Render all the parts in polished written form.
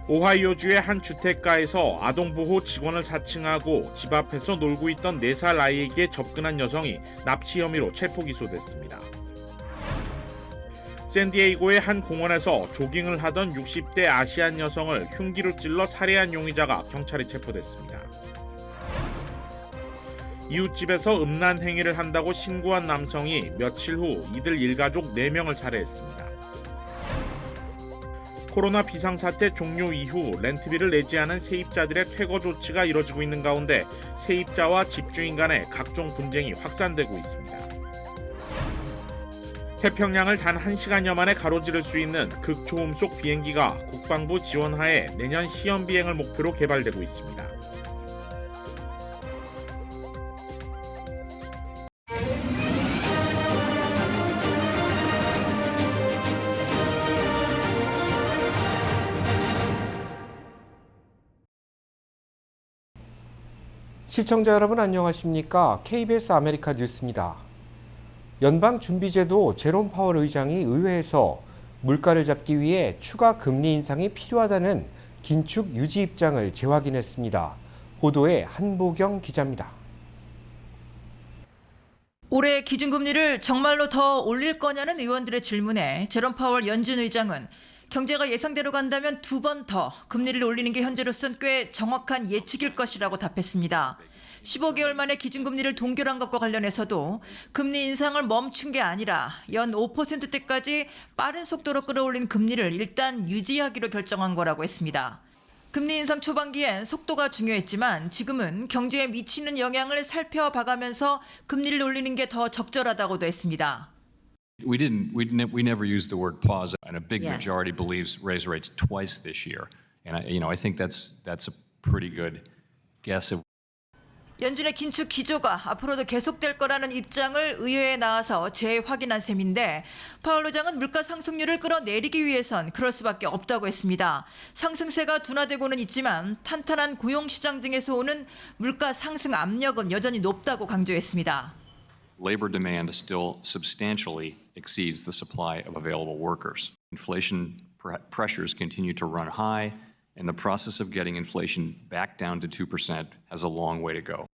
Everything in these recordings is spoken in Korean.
오하이오주의 한 주택가에서 아동보호 직원을 사칭하고 집 앞에서 놀고 있던 4살 아이에게 접근한 여성이 납치 혐의로 체포 기소됐습니다. 샌디에이고의 한 공원에서 조깅을 하던 60대 아시안 여성을 흉기로 찔러 살해한 용의자가 경찰에 체포됐습니다. 이웃집에서 음란 행위를 한다고 신고한 남성이 며칠 후 이들 일가족 4명을 살해했습니다. 코로나 비상사태 종료 이후 렌트비를 내지 않은 세입자들의 퇴거 조치가 이뤄지고 있는 가운데 세입자와 집주인 간의 각종 분쟁이 확산되고 있습니다. 태평양을 단 1시간여 만에 가로지를 수 있는 극초음속 비행기가 국방부 지원하에 내년 시험 비행을 목표로 개발되고 있습니다. 시청자 여러분 안녕하십니까? KBS 아메리카 뉴스입니다. 연방준비제도 제롬 파월 의장이 의회에서 물가를 잡기 위해 추가 금리 인상이 필요하다는 긴축 유지 입장을 재확인했습니다. 보도에 한보경 기자입니다. 올해 기준금리를 정말로 더 올릴 거냐는 의원들의 질문에 제롬 파월 연준 의장은 경제가 예상대로 간다면 2번 더 금리를 올리는 게 현재로선 꽤 정확한 예측일 것이라고 답했습니다. 15개월 만에 기준금리를 동결한 것과 관련해서도 금리 인상을 멈춘 게 아니라 연 5%대까지 빠른 속도로 끌어올린 금리를 일단 유지하기로 결정한 거라고 했습니다. 금리 인상 초반기엔 속도가 중요했지만 지금은 경제에 미치는 영향을 살펴봐가면서 금리를 올리는 게 더 적절하다고도 했습니다. We never used the word pause, and a big majority believes raise rates twice this year. And I think that's a pretty good guess of. 연준의 긴축 기조가 앞으로도 계속될 거라는 입장을 의회에 나와서 재확인한 셈인데 파월 의장은 물가 상승률을 끌어내리기 위해선 그럴 수밖에 없다고 했습니다. 상승세가 둔화되고는 있지만 탄탄한 고용시장 등에서 오는 물가 상승 압력은 여전히 높다고 강조했습니다. Labor demand still substantially exceeds the supply of available workers. Inflation pressures continue to run high, and the process of getting inflation back down to 2% has a long way to go.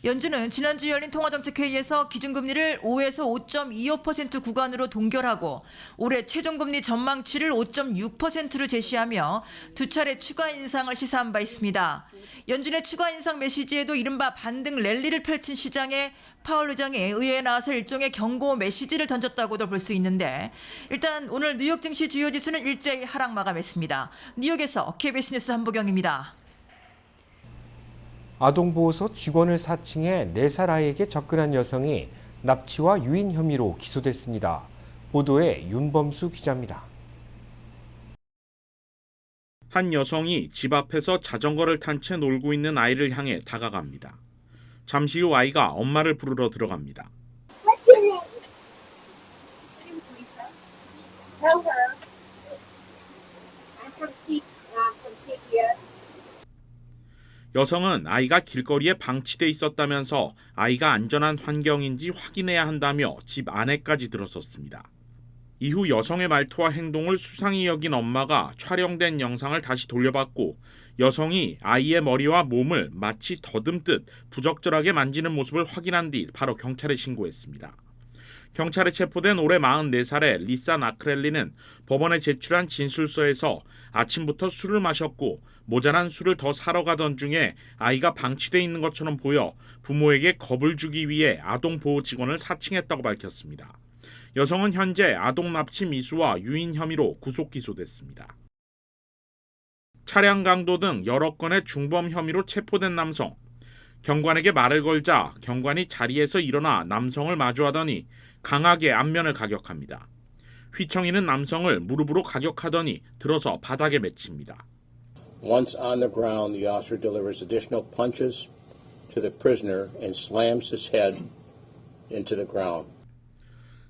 연준은 지난주 열린 통화정책회의에서 기준금리를 5에서 5.25% 구간으로 동결하고 올해 최종금리 전망치를 5.6%로 제시하며 2차례 추가 인상을 시사한 바 있습니다. 연준의 추가 인상 메시지에도 이른바 반등 랠리를 펼친 시장에 파월 의장이 의회에 나와서 일종의 경고 메시지를 던졌다고도 볼 수 있는데 일단 오늘 뉴욕 증시 주요 지수는 일제히 하락 마감했습니다. 뉴욕에서 KBS 뉴스 한보경입니다. 아동보호소 직원을 사칭해 4살 아이에게 접근한 여성이 납치와 유인 혐의로 기소됐습니다. 보도에 윤범수 기자입니다. 한 여성이 집 앞에서 자전거를 탄 채 놀고 있는 아이를 향해 다가갑니다. 잠시 후 아이가 엄마를 부르러 들어갑니다. 여성은 아이가 길거리에 방치돼 있었다면서 아이가 안전한 환경인지 확인해야 한다며 집 안에까지 들어섰습니다. 이후 여성의 말투와 행동을 수상히 여긴 엄마가 촬영된 영상을 다시 돌려봤고 여성이 아이의 머리와 몸을 마치 더듬듯 부적절하게 만지는 모습을 확인한 뒤 바로 경찰에 신고했습니다. 경찰에 체포된 올해 44살의 리사 나크렐리는 법원에 제출한 진술서에서 아침부터 술을 마셨고 모자란 술을 더 사러 가던 중에 아이가 방치돼 있는 것처럼 보여 부모에게 겁을 주기 위해 아동보호 직원을 사칭했다고 밝혔습니다. 여성은 현재 아동 납치 미수와 유인 혐의로 구속 기소됐습니다. 차량 강도 등 여러 건의 중범 혐의로 체포된 남성. 경관에게 말을 걸자 경관이 자리에서 일어나 남성을 마주하더니 강하게 안면을 가격합니다. 휘청이는 남성을 무릎으로 가격하더니 들어서 바닥에 맺힙니다. Once on the ground, the officer delivers additional punches to the prisoner and slams his head into the ground.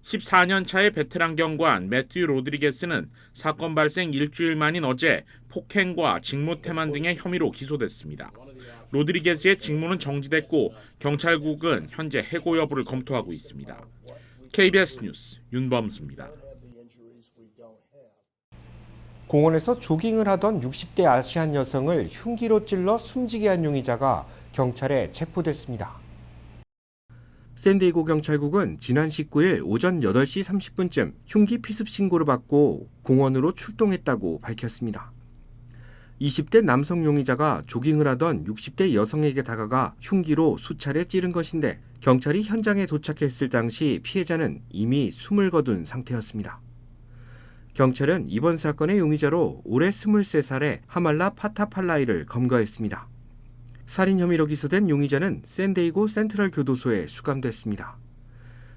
14년 차의 베테랑 경관 매튜 로드리게스는 사건 발생 일주일 만인 어제 폭행과 직무태만 등의 혐의로 기소됐습니다. 로드리게스의 직무는 정지됐고 경찰국은 현재 해고 여부를 검토하고 있습니다. KBS 뉴스 윤범수입니다. 공원에서 조깅을 하던 60대 아시안 여성을 흉기로 찔러 숨지게 한 용의자가 경찰에 체포됐습니다. 샌디에고 경찰국은 지난 19일 오전 8시 30분쯤 흉기 피습 신고를 받고 공원으로 출동했다고 밝혔습니다. 20대 남성 용의자가 조깅을 하던 60대 여성에게 다가가 흉기로 수차례 찌른 것인데 경찰이 현장에 도착했을 당시 피해자는 이미 숨을 거둔 상태였습니다. 경찰은 이번 사건의 용의자로 올해 23살의 하말라 파타팔라이를 검거했습니다. 살인 혐의로 기소된 용의자는 샌디에고 센트럴 교도소에 수감됐습니다.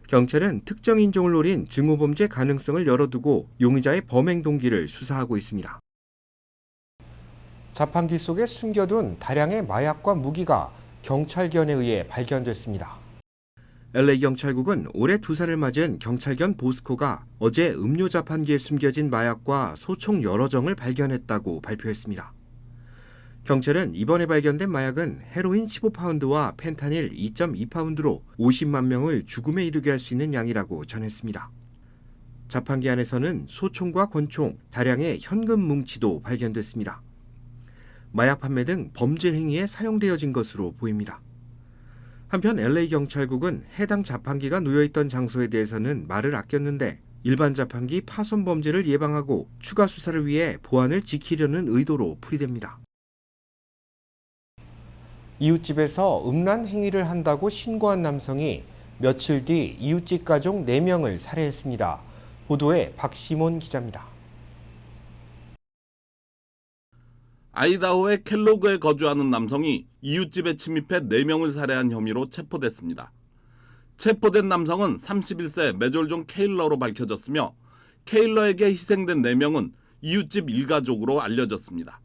경찰은 특정 인종을 노린 증오범죄 가능성을 열어두고 용의자의 범행 동기를 수사하고 있습니다. 자판기 속에 숨겨둔 다량의 마약과 무기가 경찰견에 의해 발견됐습니다. LA 경찰국은 올해 2살을 맞은 경찰견 보스코가 어제 음료 자판기에 숨겨진 마약과 소총 여러 정을 발견했다고 발표했습니다. 경찰은 이번에 발견된 마약은 헤로인 15파운드와 펜타닐 2.2파운드로 50만 명을 죽음에 이르게 할 수 있는 양이라고 전했습니다. 자판기 안에서는 소총과 권총, 다량의 현금 뭉치도 발견됐습니다. 마약 판매 등 범죄 행위에 사용되어진 것으로 보입니다. 한편 LA 경찰국은 해당 자판기가 놓여있던 장소에 대해서는 말을 아꼈는데 일반 자판기 파손 범죄를 예방하고 추가 수사를 위해 보안을 지키려는 의도로 풀이됩니다. 이웃집에서 음란 행위를 한다고 신고한 남성이 며칠 뒤 이웃집 가족 4명을 살해했습니다. 보도에 박시몬 기자입니다. 아이다호의 켈로그에 거주하는 남성이 이웃집에 침입해 4명을 살해한 혐의로 체포됐습니다. 체포된 남성은 31세 메졸존 케일러로 밝혀졌으며 케일러에게 희생된 4명은 이웃집 일가족으로 알려졌습니다.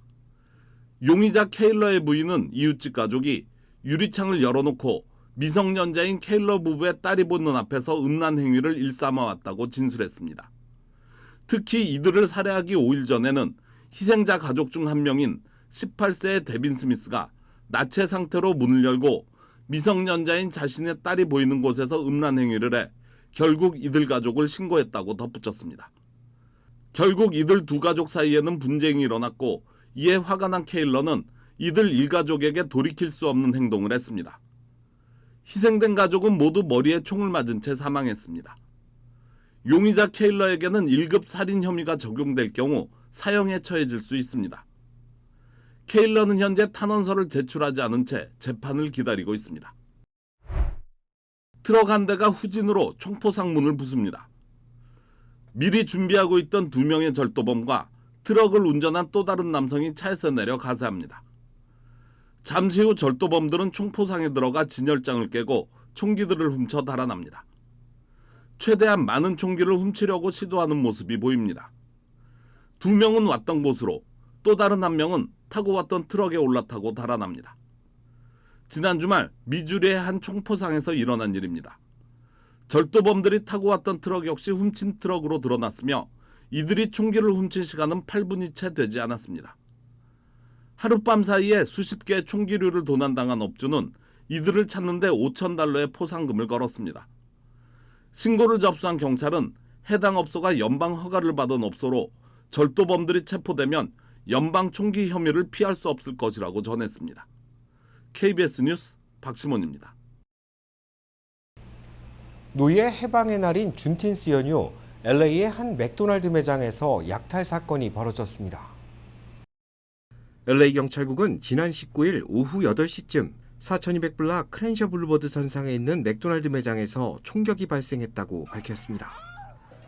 용의자 케일러의 부인은 이웃집 가족이 유리창을 열어놓고 미성년자인 케일러 부부의 딸이 보는 앞에서 음란 행위를 일삼아왔다고 진술했습니다. 특히 이들을 살해하기 5일 전에는 희생자 가족 중 한 명인 18세의 데빈 스미스가 나체 상태로 문을 열고 미성년자인 자신의 딸이 보이는 곳에서 음란 행위를 해 결국 이들 가족을 신고했다고 덧붙였습니다. 결국 이들 두 가족 사이에는 분쟁이 일어났고 이에 화가 난 케일러는 이들 일가족에게 돌이킬 수 없는 행동을 했습니다. 희생된 가족은 모두 머리에 총을 맞은 채 사망했습니다. 용의자 케일러에게는 1급 살인 혐의가 적용될 경우 사형에 처해질 수 있습니다. 케일러는 현재 탄원서를 제출하지 않은 채 재판을 기다리고 있습니다. 트럭 한 대가 후진으로 총포상문을 부숩니다. 미리 준비하고 있던 2명의 절도범과 트럭을 운전한 또 다른 남성이 차에서 내려 가세합니다. 잠시 후 절도범들은 총포상에 들어가 진열장을 깨고 총기들을 훔쳐 달아납니다. 최대한 많은 총기를 훔치려고 시도하는 모습이 보입니다. 2명은 왔던 곳으로, 또 다른 한 명은 타고 왔던 트럭에 올라타고 달아납니다. 지난 주말 미주리의 한 총포상에서 일어난 일입니다. 절도범들이 타고 왔던 트럭 역시 훔친 트럭으로 드러났으며 이들이 총기를 훔친 시간은 8분이 채 되지 않았습니다. 하룻밤 사이에 수십 개의 총기류를 도난당한 업주는 이들을 찾는데 $5,000의 포상금을 걸었습니다. 신고를 접수한 경찰은 해당 업소가 연방 허가를 받은 업소로 절도범들이 체포되면 연방 총기 혐의를 피할 수 없을 것이라고 전했습니다. KBS 뉴스 박시몬입니다. 노예 해방의 날인 준틴스 연휴, LA의 한 맥도날드 매장에서 약탈 사건이 벌어졌습니다. LA 경찰국은 지난 19일 오후 8시쯤 4200블락 크랜셔 블루버드 선상에 있는 맥도날드 매장에서 총격이 발생했다고 밝혔습니다.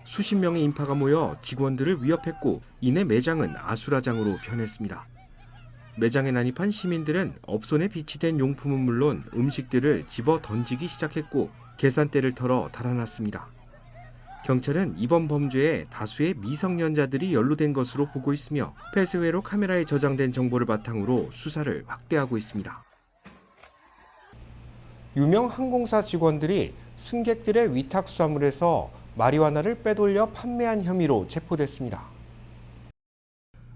수십 명의 인파가 모여 직원들을 위협했고 이내 매장은 아수라장으로 변했습니다. 매장에 난입한 시민들은 업소에 비치된 용품은 물론 음식들을 집어 던지기 시작했고 계산대를 털어 달아났습니다. 경찰은 이번 범죄에 다수의 미성년자들이 연루된 것으로 보고 있으며 폐쇄회로 카메라에 저장된 정보를 바탕으로 수사를 확대하고 있습니다. 유명 항공사 직원들이 승객들의 위탁 수화물에서 마리화나를 빼돌려 판매한 혐의로 체포됐습니다.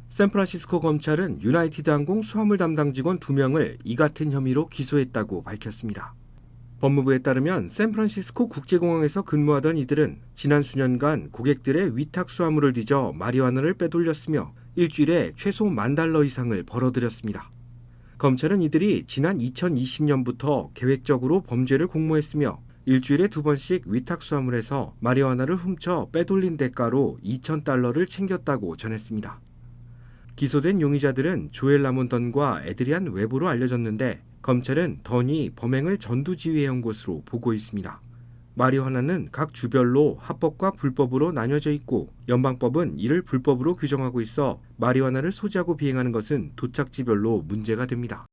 샌프란시스코 검찰은 유나이티드 항공 수화물 담당 직원 2명을 이 같은 혐의로 기소했다고 밝혔습니다. 법무부에 따르면 샌프란시스코 국제공항에서 근무하던 이들은 지난 수년간 고객들의 위탁 수화물을 뒤져 마리화나를 빼돌렸으며 일주일에 최소 $10,000 이상을 벌어들였습니다. 검찰은 이들이 지난 2020년부터 계획적으로 범죄를 공모했으며 일주일에 2번씩 위탁 수화물에서 마리화나를 훔쳐 빼돌린 대가로 $2,000를 챙겼다고 전했습니다. 기소된 용의자들은 조엘 라몬던과 에드리안 웨브로 알려졌는데 검찰은 던이 범행을 전두지휘해온 것으로 보고 있습니다. 마리화나는 각 주별로 합법과 불법으로 나뉘어져 있고 연방법은 이를 불법으로 규정하고 있어 마리화나를 소지하고 비행하는 것은 도착지별로 문제가 됩니다.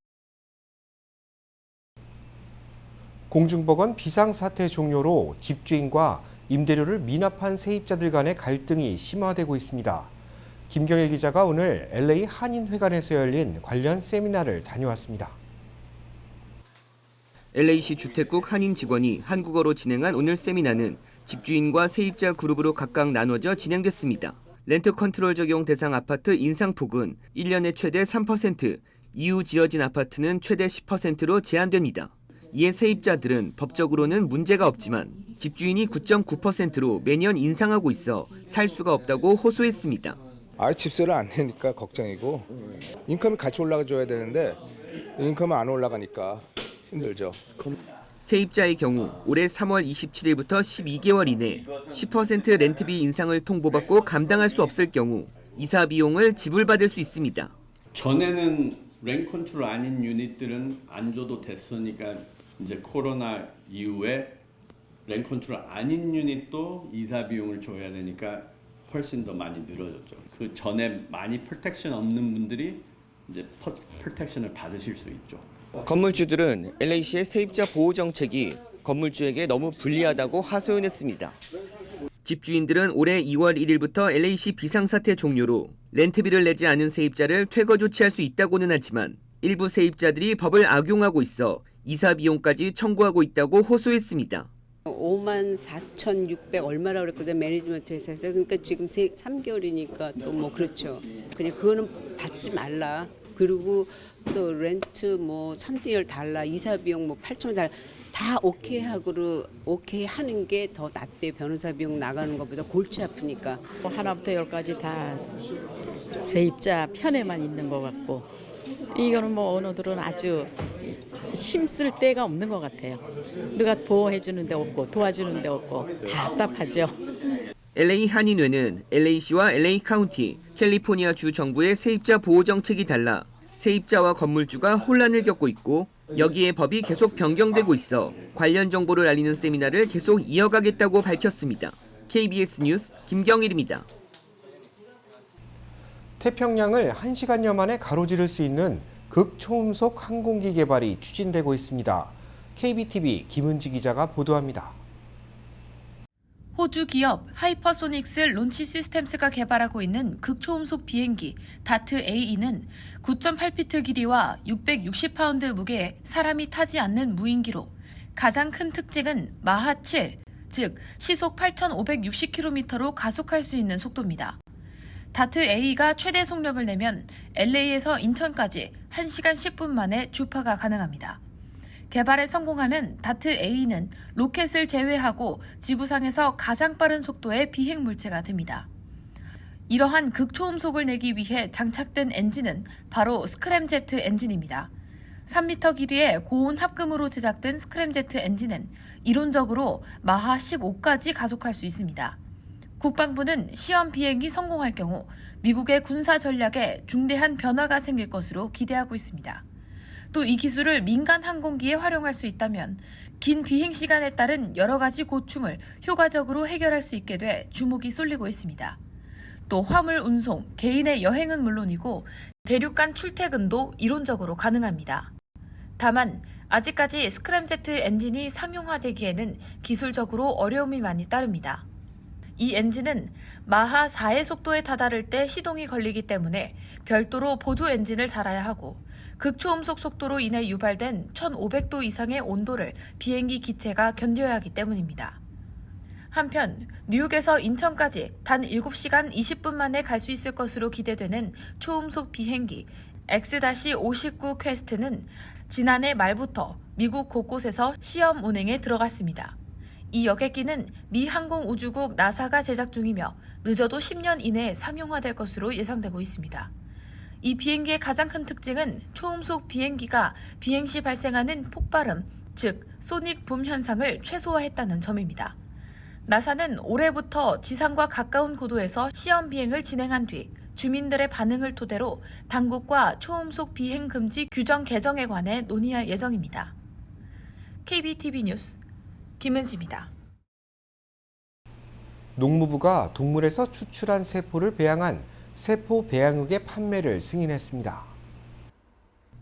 공중보건 비상사태 종료로 집주인과 임대료를 미납한 세입자들 간의 갈등이 심화되고 있습니다. 김경일 기자가 오늘 LA 한인회관에서 열린 관련 세미나를 다녀왔습니다. LA시 주택국 한인 직원이 한국어로 진행한 오늘 세미나는 집주인과 세입자 그룹으로 각각 나눠져 진행됐습니다. 렌트 컨트롤 적용 대상 아파트 인상폭은 1년에 최대 3%, 이후 지어진 아파트는 최대 10%로 제한됩니다. 이에 세입자들은 법적으로는 문제가 없지만 집주인이 9.9%로 매년 인상하고 있어 살 수가 없다고 호소했습니다. 집세를 안 내니까 걱정이고 인컴이 같이 올라가줘야 되는데 인컴이 안 올라가니까 힘들죠. 세입자의 경우 올해 3월 27일부터 12개월 이내 10% 렌트비 인상을 통보받고 감당할 수 없을 경우 이사 비용을 지불받을 수 있습니다. 전에는 렌트 컨트롤 아닌 유닛들은 안 줘도 됐으니까 이제 코로나 이후에 렌트 컨트롤 아닌 유닛도 이사 비용을 줘야 되니까 훨씬 더 많이 늘어졌죠. 그 전에 많이 프로텍션 없는 분들이 이제 프로텍션을 받으실 수 있죠. 건물주들은 LA시의 세입자 보호 정책이 건물주에게 너무 불리하다고 하소연했습니다. 집주인들은 올해 2월 1일부터 LA시 비상사태 종료로 렌트비를 내지 않은 세입자를 퇴거 조치할 수 있다고는 하지만 일부 세입자들이 법을 악용하고 있어 이사 비용까지 청구하고 있다고 호소했습니다. 54,600 얼마라 그랬거든 매니지먼트 회사에서. 그러니까 지금 3개월이니까 또 뭐 그렇죠. 그냥 그거는 받지 말라. 그리고 또 렌트 뭐 $3.1 이사 비용 뭐 $8,000 다 오케이 하는 게 더 낫대. 변호사 비용 나가는 것보다 골치 아프니까. 하나부터 열까지 다 세입자 편에만 있는 것 같고 이거는 뭐 어느들은 아주 힘쓸 데가 없는 것 같아요. 누가 보호해 주는 데 없고 도와주는 데 없고 답답하죠. LA 한인회는 LA시와 LA 카운티, 캘리포니아 주 정부의 세입자 보호 정책이 달라 세입자와 건물주가 혼란을 겪고 있고 여기에 법이 계속 변경되고 있어 관련 정보를 알리는 세미나를 계속 이어가겠다고 밝혔습니다. KBS 뉴스 김경일입니다. 태평양을 1시간여 만에 가로지를 수 있는 극초음속 항공기 개발이 추진되고 있습니다. KBTV 김은지 기자가 보도합니다. 호주 기업 하이퍼소닉스 론치 시스템스가 개발하고 있는 극초음속 비행기 다트-AE는 9.8피트 길이와 660파운드 무게의 사람이 타지 않는 무인기로 가장 큰 특징은 마하 7, 즉 시속 8,560km로 가속할 수 있는 속도입니다. 다트-AE가 최대 속력을 내면 LA에서 인천까지 1시간 10분 만에 주파가 가능합니다. 개발에 성공하면 다트-AE는 로켓을 제외하고 지구상에서 가장 빠른 속도의 비행 물체가 됩니다. 이러한 극초음속을 내기 위해 장착된 엔진은 바로 스크램제트 엔진입니다. 3m 길이의 고온 합금으로 제작된 스크램제트 엔진은 이론적으로 마하 15까지 가속할 수 있습니다. 국방부는 시험 비행이 성공할 경우 미국의 군사 전략에 중대한 변화가 생길 것으로 기대하고 있습니다. 또 이 기술을 민간 항공기에 활용할 수 있다면 긴 비행 시간에 따른 여러 가지 고충을 효과적으로 해결할 수 있게 돼 주목이 쏠리고 있습니다. 또 화물 운송, 개인의 여행은 물론이고 대륙간 출퇴근도 이론적으로 가능합니다. 다만 아직까지 스크램제트 엔진이 상용화되기에는 기술적으로 어려움이 많이 따릅니다. 이 엔진은 마하 4의 속도에 다다를 때 시동이 걸리기 때문에 별도로 보조 엔진을 달아야 하고 극초음속 속도로 인해 유발된 1,500도 이상의 온도를 비행기 기체가 견뎌야 하기 때문입니다. 한편 뉴욕에서 인천까지 단 7시간 20분 만에 갈 수 있을 것으로 기대되는 초음속 비행기 X-59 퀘스트는 지난해 말부터 미국 곳곳에서 시험 운행에 들어갔습니다. 이 여객기는 미 항공우주국 나사가 제작 중이며 늦어도 10년 이내에 상용화될 것으로 예상되고 있습니다. 이 비행기의 가장 큰 특징은 초음속 비행기가 비행 시 발생하는 폭발음, 즉 소닉 붐 현상을 최소화했다는 점입니다. 나사는 올해부터 지상과 가까운 고도에서 시험 비행을 진행한 뒤 주민들의 반응을 토대로 당국과 초음속 비행 금지 규정 개정에 관해 논의할 예정입니다. KBTV 뉴스 김은지입니다. 농무부가 동물에서 추출한 세포를 배양한 세포 배양육의 판매를 승인했습니다.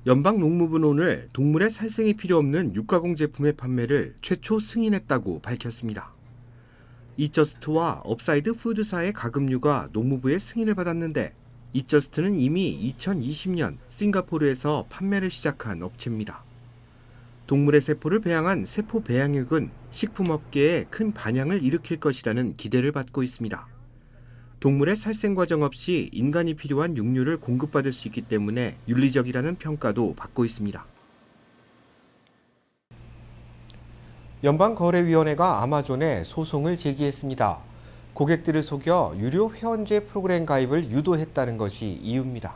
연방농무부는 오늘 동물의 살생이 필요 없는 육가공 제품의 판매를 최초 승인했다고 밝혔습니다. 이저스트와 업사이드 푸드사의 가금류가 농무부의 승인을 받았는데 이저스트는 이미 2020년 싱가포르에서 판매를 시작한 업체입니다. 동물의 세포를 배양한 세포 배양육은 식품업계에 큰 반향을 일으킬 것이라는 기대를 받고 있습니다. 동물의 살생 과정 없이 인간이 필요한 육류를 공급받을 수 있기 때문에 윤리적이라는 평가도 받고 있습니다. 연방거래위원회가 아마존에 소송을 제기했습니다. 고객들을 속여 유료 회원제 프로그램 가입을 유도했다는 것이 이유입니다.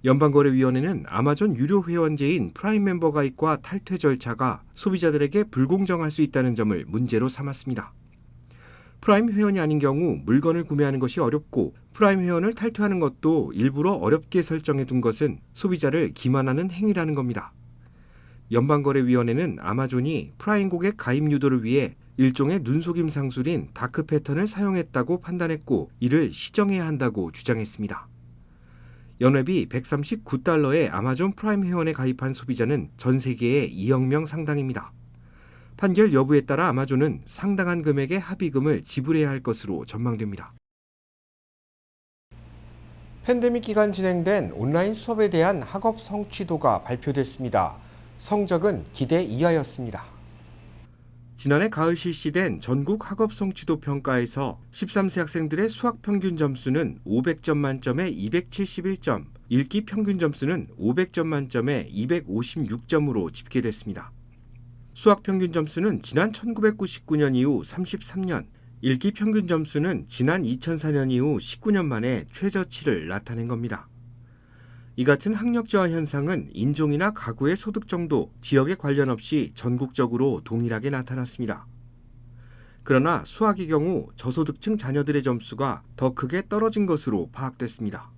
연방거래위원회는 아마존 유료 회원제인 프라임 멤버 가입과 탈퇴 절차가 소비자들에게 불공정할 수 있다는 점을 문제로 삼았습니다. 프라임 회원이 아닌 경우 물건을 구매하는 것이 어렵고 프라임 회원을 탈퇴하는 것도 일부러 어렵게 설정해 둔 것은 소비자를 기만하는 행위라는 겁니다. 연방거래위원회는 아마존이 프라임 고객 가입 유도를 위해 일종의 눈속임 상술인 다크 패턴을 사용했다고 판단했고 이를 시정해야 한다고 주장했습니다. 연회비 139달러의 아마존 프라임 회원에 가입한 소비자는 전 세계에 2억 명 상당입니다. 판결 여부에 따라 아마존은 상당한 금액의 합의금을 지불해야 할 것으로 전망됩니다. 팬데믹 기간 진행된 온라인 수업에 대한 학업 성취도가 발표됐습니다. 성적은 기대 이하였습니다. 지난해 가을 실시된 전국 학업 성취도 평가에서 13세 학생들의 수학 평균 점수는 500점 만점에 271점, 읽기 평균 점수는 500점 만점에 256점으로 집계됐습니다. 수학 평균 점수는 지난 1999년 이후 33년, 읽기 평균 점수는 지난 2004년 이후 19년 만에 최저치를 나타낸 겁니다. 이 같은 학력 저하 현상은 인종이나 가구의 소득 정도, 지역에 관련 없이 전국적으로 동일하게 나타났습니다. 그러나 수학의 경우 저소득층 자녀들의 점수가 더 크게 떨어진 것으로 파악됐습니다.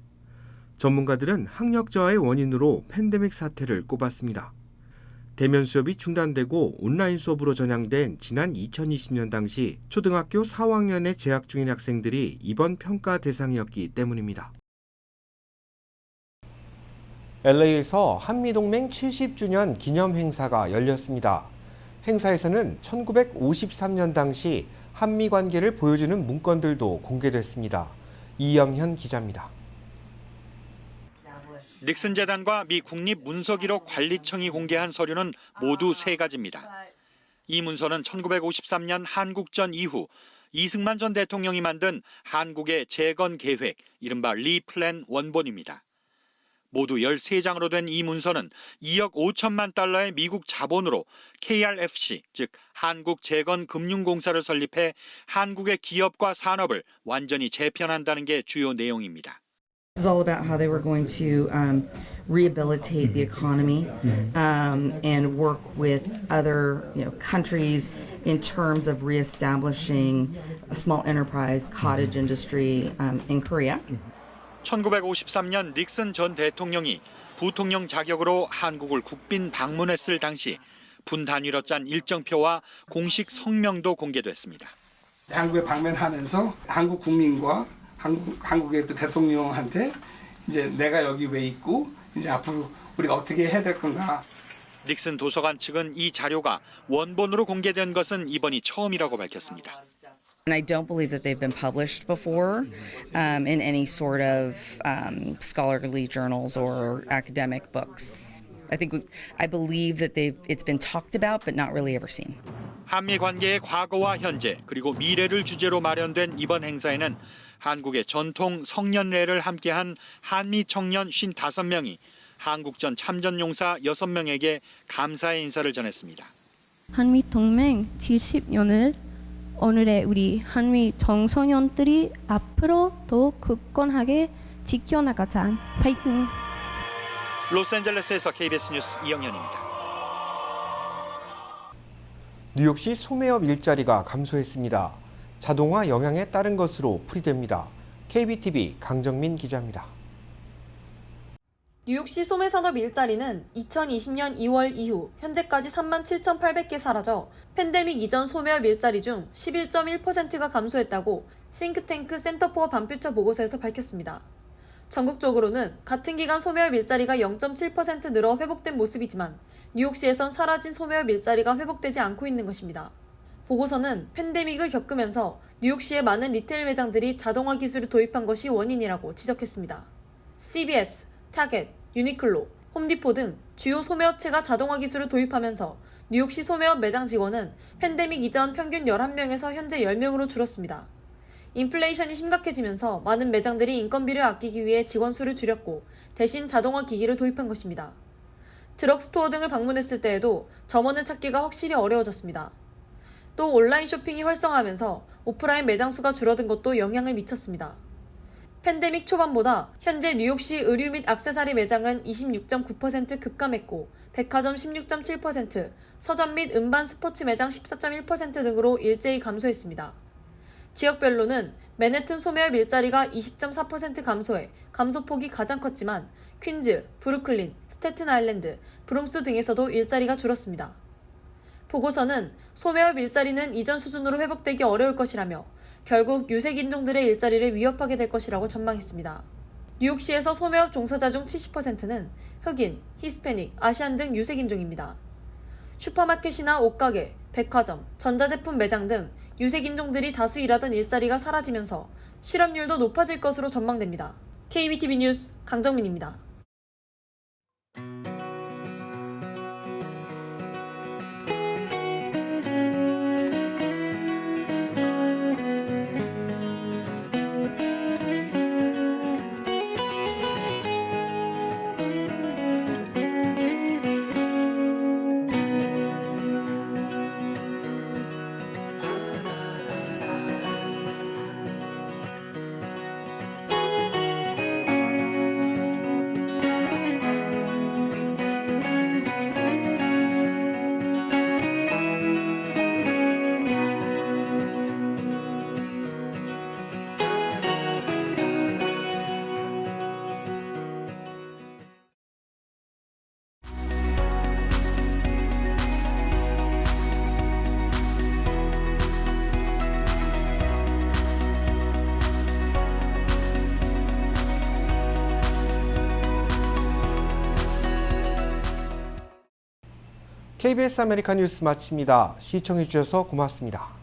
전문가들은 학력 저하의 원인으로 팬데믹 사태를 꼽았습니다. 대면 수업이 중단되고 온라인 수업으로 전향된 지난 2020년 당시 초등학교 4학년에 재학 중인 학생들이 이번 평가 대상이었기 때문입니다. LA에서 한미동맹 70주년 기념 행사가 열렸습니다. 행사에서는 1953년 당시 한미 관계를 보여주는 문건들도 공개됐습니다. 이영현 기자입니다. 닉슨 재단과 미 국립문서기록 관리청이 공개한 서류는 모두 3가지입니다. 이 문서는 1953년 한국전 이후 이승만 전 대통령이 만든 한국의 재건 계획, 이른바 리플랜 원본입니다. 모두 13장으로 된 이 문서는 2억 5천만 달러의 미국 자본으로 KRFC, 즉 한국재건금융공사를 설립해 한국의 기업과 산업을 완전히 재편한다는 게 주요 내용입니다. This is all about how they were going to rehabilitate the economy and work with other countries in terms of reestablishing a small enterprise cottage industry in Korea. 1953년 닉슨 전 대통령이 부통령 자격으로 한국을 국빈 방문했을 당시 분단위로 짠 일정표와 공식 성명도 공개됐습니다. 한국에 방문하면서 한국 국민과 한국의 그 대통령한테 이제 내가 여기 왜 있고 이제 앞으로 우리가 어떻게 해야 될 건가. 닉슨 도서관 측은 이 자료가 원본으로 공개된 것은 이번이 처음이라고 밝혔습니다. And I don't believe that they've been published before in any sort of scholarly journals or academic books. I believe that it's been talked about but not really ever seen. 한미 관계의 과거와 현재 그리고 미래를 주제로 마련된 이번 행사에는 한국의 전통 성년례를 함께한 한미 청년 55명이 한국전 참전용사 6명에게 감사의 인사를 전했습니다. 한미 동맹 70년을 오늘의 우리 한미 청소년들이 앞으로 더 굳건하게 지켜나가자. 파이팅! 로스앤젤레스에서 KBS 뉴스 이영현입니다. 뉴욕시 소매업 일자리가 감소했습니다. 자동화 영향에 따른 것으로 풀이됩니다. KBTV 강정민 기자입니다. 뉴욕시 소매산업 일자리는 2020년 2월 이후 현재까지 37,800개 사라져 팬데믹 이전 소매업 일자리 중 11.1%가 감소했다고 싱크탱크 센터 포어 반퓨처 보고서에서 밝혔습니다. 전국적으로는 같은 기간 소매업 일자리가 0.7% 늘어 회복된 모습이지만 뉴욕시에선 사라진 소매업 일자리가 회복되지 않고 있는 것입니다. 보고서는 팬데믹을 겪으면서 뉴욕시의 많은 리테일 매장들이 자동화 기술을 도입한 것이 원인이라고 지적했습니다. CVS, 타겟, 유니클로, 홈디포 등 주요 소매업체가 자동화 기술을 도입하면서 뉴욕시 소매업 매장 직원은 팬데믹 이전 평균 11명에서 현재 10명으로 줄었습니다. 인플레이션이 심각해지면서 많은 매장들이 인건비를 아끼기 위해 직원 수를 줄였고 대신 자동화 기기를 도입한 것입니다. 드럭스토어 등을 방문했을 때에도 점원을 찾기가 확실히 어려워졌습니다. 또 온라인 쇼핑이 활성화하면서 오프라인 매장 수가 줄어든 것도 영향을 미쳤습니다. 팬데믹 초반보다 현재 뉴욕시 의류 및 액세서리 매장은 26.9% 급감했고 백화점 16.7%, 서점 및 음반 스포츠 매장 14.1% 등으로 일제히 감소했습니다. 지역별로는 맨해튼 소매업 일자리가 20.4% 감소해 감소폭이 가장 컸지만 퀸즈, 브루클린, 스태튼 아일랜드, 브롱스 등에서도 일자리가 줄었습니다. 보고서는 소매업 일자리는 이전 수준으로 회복되기 어려울 것이라며 결국 유색인종들의 일자리를 위협하게 될 것이라고 전망했습니다. 뉴욕시에서 소매업 종사자 중 70%는 흑인, 히스패닉, 아시안 등 유색인종입니다. 슈퍼마켓이나 옷가게, 백화점, 전자제품 매장 등 유색인종들이 다수 일하던 일자리가 사라지면서 실업률도 높아질 것으로 전망됩니다. KBTV 뉴스 강정민입니다. KBS 아메리카 뉴스 마칩니다. 시청해주셔서 고맙습니다.